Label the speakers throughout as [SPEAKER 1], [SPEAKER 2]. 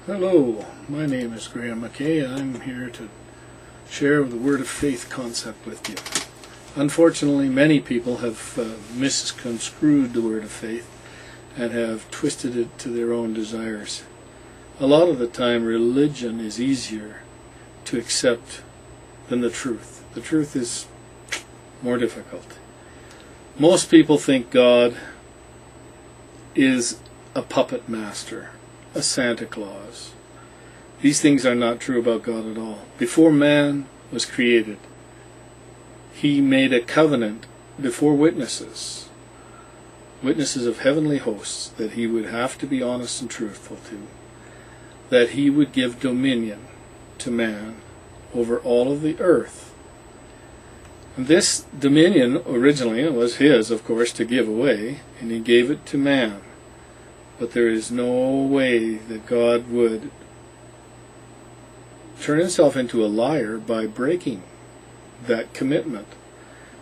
[SPEAKER 1] Hello, my name is Graham McKay. I'm here to share the Word of Faith concept with you. Unfortunately, many people have misconstrued the Word of Faith and have twisted it to their own desires. A lot of the time, religion is easier to accept than the truth. The truth is more difficult. Most people think God is a puppet master, a Santa Claus. These things are not true about God at all. Before man was created, he made a covenant before witnesses of heavenly hosts, that he would have to be honest and truthful to, that he would give dominion to man over all of the earth. And this dominion originally was his, of course, to give away, and he gave it to man. But there is no way that God would turn himself into a liar by breaking that commitment.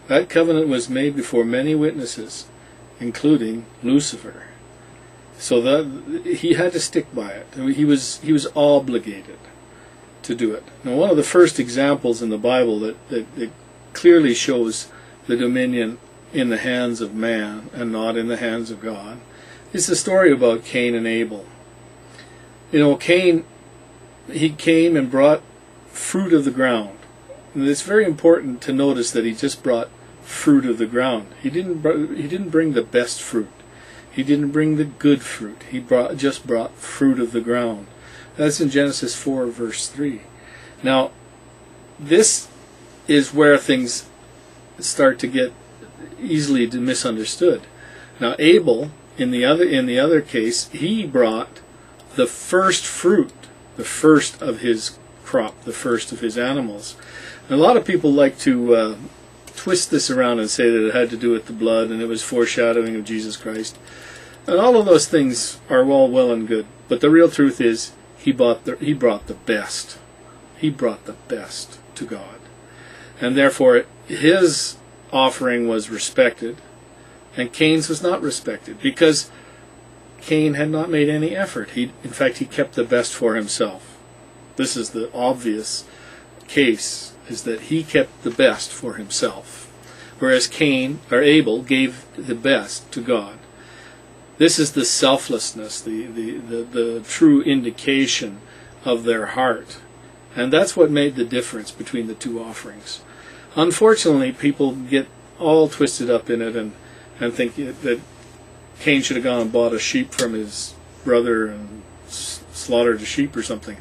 [SPEAKER 1] That covenant was made before many witnesses, including Lucifer. So that he had to stick by it. He was obligated to do it. Now, one of the first examples in the Bible that clearly shows the dominion in the hands of man and not in the hands of God is the story about Cain and Abel. You know, Cain, he came and brought fruit of the ground. And it's very important to notice that he just brought fruit of the ground. He didn't bring the best fruit. He didn't bring the good fruit. He just brought fruit of the ground. That's in Genesis 4, verse 3. Now, this is where things start to get easily misunderstood. Now, Abel, in the other case, he brought the first fruit, the first of his crop, the first of his animals. And a lot of people like to twist this around and say that it had to do with the blood and it was foreshadowing of Jesus Christ. And all of those things are all well and good. But the real truth is, he brought the best. He brought the best to God. And therefore, his offering was respected, and Cain's was not respected, because Cain had not made any effort. In fact, he kept the best for himself. This is the obvious case, is that he kept the best for himself, whereas Abel gave the best to God. This is the selflessness, the true indication of their heart. And that's what made the difference between the two offerings. Unfortunately, people get all twisted up in it and think that Cain should have gone and bought a sheep from his brother and slaughtered a sheep or something.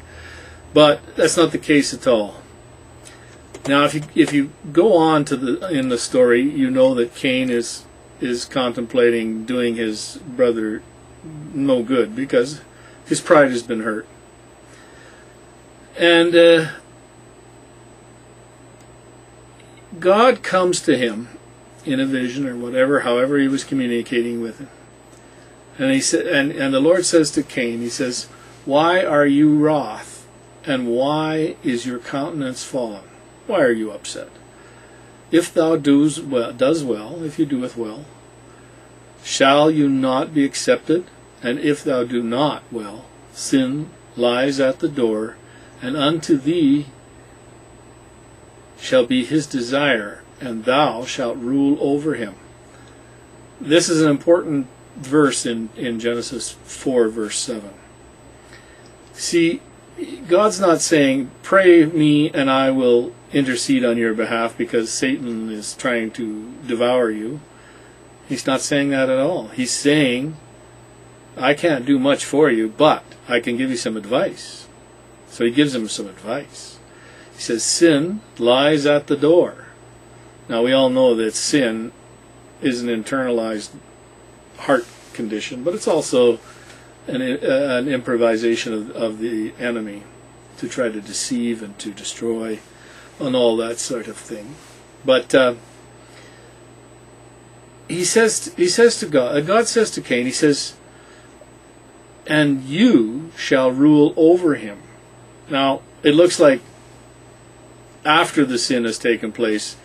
[SPEAKER 1] But that's not the case at all. Now, if you go on in the story, you know that Cain is contemplating doing his brother no good because his pride has been hurt. And God comes to him in a vision or whatever, however he was communicating with him. And he said, and the Lord says to Cain, he says, "Why are you wroth, and why is your countenance fallen? Why are you upset? If thou does well, if you doeth well, shall you not be accepted? And if thou do not well, sin lies at the door, and unto thee shall be his desire, and thou shalt rule over him." This is an important verse in Genesis 4, verse 7. See, God's not saying, pray me and I will intercede on your behalf because Satan is trying to devour you. He's not saying that at all. He's saying, I can't do much for you, but I can give you some advice. So he gives him some advice. He says, sin lies at the door. Now, we all know that sin is an internalized heart condition, but it's also an improvisation of the enemy to try to deceive and to destroy and all that sort of thing. But he says to God, God says to Cain, he says, and you shall rule over him. Now, it looks like after the sin has taken place,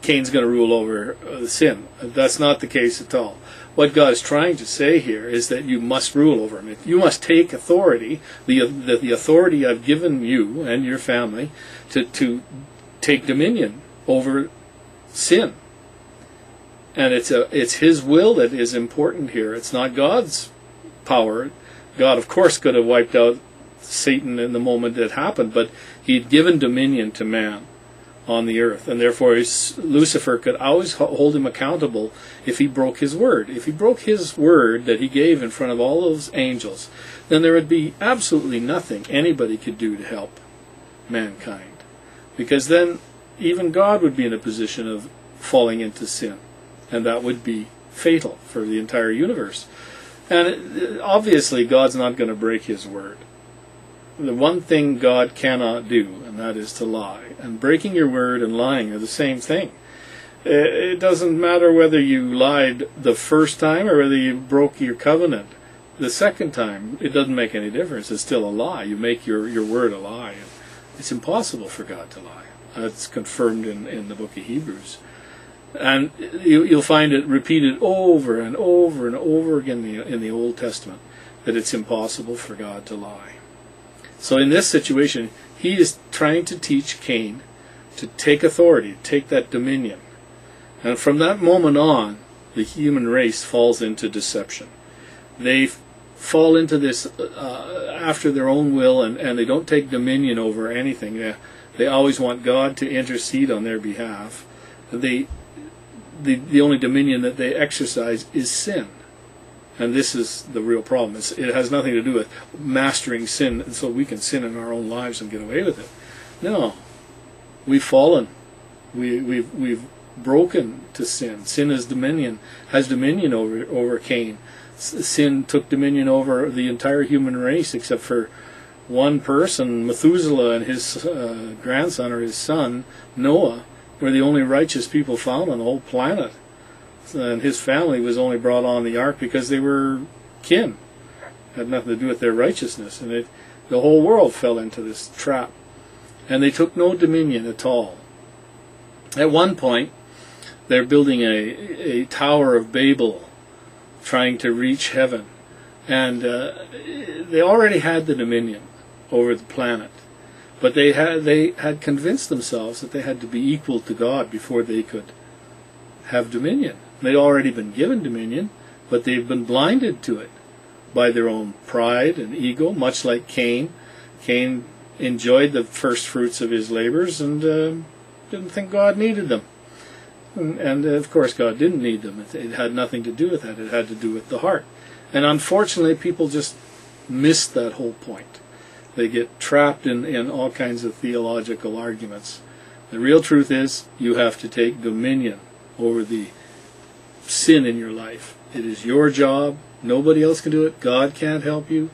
[SPEAKER 1] Cain's going to rule over the sin. That's not the case at all. what God is trying to say here is that you must rule over him. You must take authority, the authority I've given you and your family, to take dominion over sin. And it's his will that is important here. It's not God's power. God, of course, could have wiped out Satan in the moment it happened, but he'd given dominion to man on the earth, and therefore Lucifer could always hold him accountable if he broke his word. If he broke his word that he gave in front of all those angels, then there would be absolutely nothing anybody could do to help mankind, because then even God would be in a position of falling into sin, and that would be fatal for the entire universe. And obviously God's not going to break his word. The one thing God cannot do, and that is to lie. And breaking your word and lying are the same thing. It doesn't matter whether you lied the first time or whether you broke your covenant the second time. It doesn't make any difference. It's still a lie. You make your word a lie. It's impossible for God to lie. That's confirmed in the book of Hebrews. And you'll find it repeated over and over and over again in the Old Testament, that it's impossible for God to lie. So in this situation, he is trying to teach Cain to take authority, to take that dominion. And from that moment on, the human race falls into deception. They fall into this after their own will, and they don't take dominion over anything. They always want God to intercede on their behalf. The only dominion that they exercise is sin. And this is the real problem. It has nothing to do with mastering sin so we can sin in our own lives and get away with it. No. We've fallen. We've broken to sin. Sin has dominion over Cain. Sin took dominion over the entire human race except for one person, Methuselah, and his grandson or his son, Noah, were the only righteous people found on the whole planet. And his family was only brought on the ark because they were kin. It had nothing to do with their righteousness. And the whole world fell into this trap. And they took no dominion at all. At one point, they're building a Tower of Babel, trying to reach heaven. And they already had the dominion over the planet. But they had convinced themselves that they had to be equal to God before they could have dominion. They'd already been given dominion, but they've been blinded to it by their own pride and ego, much like Cain. Cain enjoyed the first fruits of his labors and didn't think God needed them. And of course God didn't need them. It had nothing to do with that. It had to do with the heart. And unfortunately people just miss that whole point. They get trapped in all kinds of theological arguments. The real truth is you have to take dominion over the sin in your life. It is your job. Nobody else can do it. God can't help you.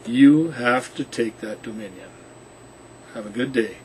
[SPEAKER 1] You have to take that dominion. Have a good day.